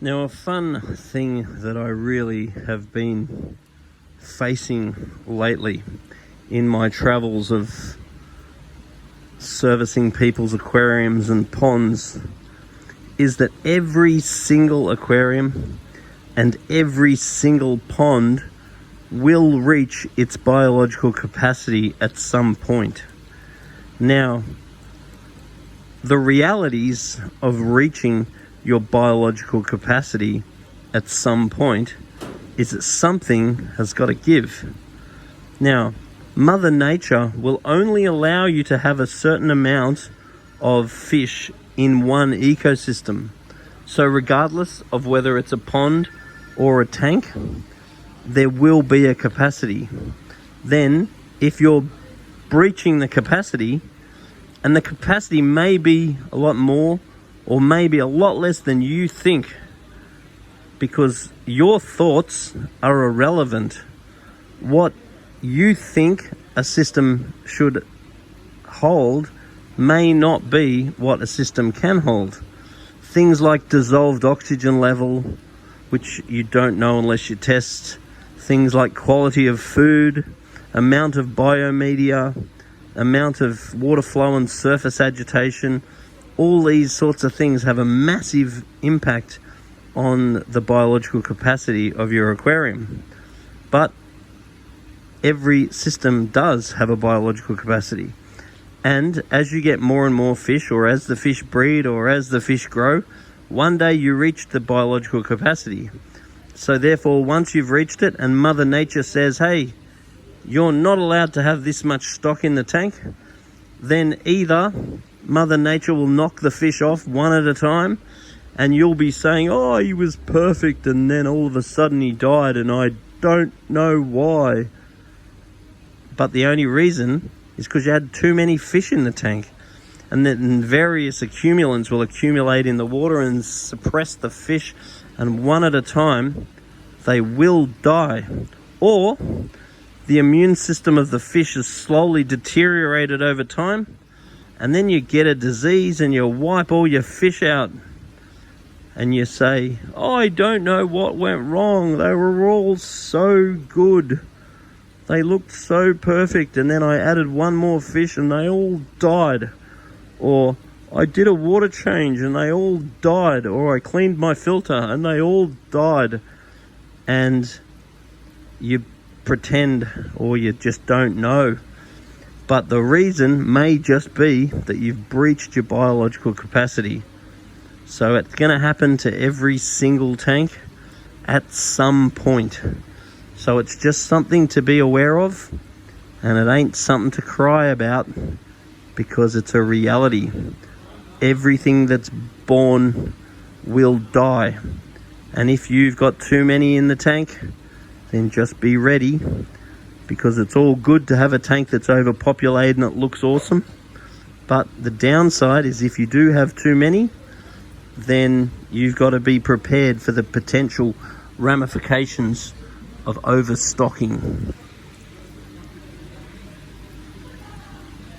Now, a fun thing that I really have been facing lately in my travels of servicing people's aquariums and ponds is that every single aquarium and every single pond will reach its biological capacity at some point. Now, the realities of reaching your biological capacity at some point is that something has got to give. Now, Mother Nature will only allow you to have a certain amount of fish in one ecosystem. So regardless of whether it's a pond or a tank, there will be a capacity. Then, if you're breaching the capacity, and the capacity may be a lot more or maybe a lot less than you think, because your thoughts are irrelevant. What you think a system should hold may not be what a system can hold. Things like dissolved oxygen level, which you don't know unless you test. Things like quality of food, amount of biomedia, amount of water flow and surface agitation. All these sorts of things have a massive impact on the biological capacity of your aquarium. But every system does have a biological capacity. And as you get more and more fish, or as the fish breed, or as the fish grow, one day you reach the biological capacity. So therefore, once you've reached it and Mother Nature says, hey, you're not allowed to have this much stock in the tank, then either Mother Nature will knock the fish off one at a time, and you'll be saying, oh, he was perfect, and then all of a sudden he died, and I don't know why. But the only reason is because you had too many fish in the tank, and then various accumulants will accumulate in the water and suppress the fish, and one at a time they will die. Or the immune system of the fish is slowly deteriorated over time, and then you get a disease and you wipe all your fish out and you say, oh, I don't know what went wrong, they were all so good, they looked so perfect, and then I added one more fish and they all died. Or I did a water change and they all died. Or I cleaned my filter and they all died. And you pretend, or you just don't know. But the reason may just be that you've breached your biological capacity. So it's going to happen to every single tank at some point. So it's just something to be aware of, and it ain't something to cry about, because it's a reality. Everything that's born will die. And if you've got too many in the tank, then just be ready, because it's all good to have a tank that's overpopulated and it looks awesome. But the downside is, if you do have too many, then you've got to be prepared for the potential ramifications of overstocking.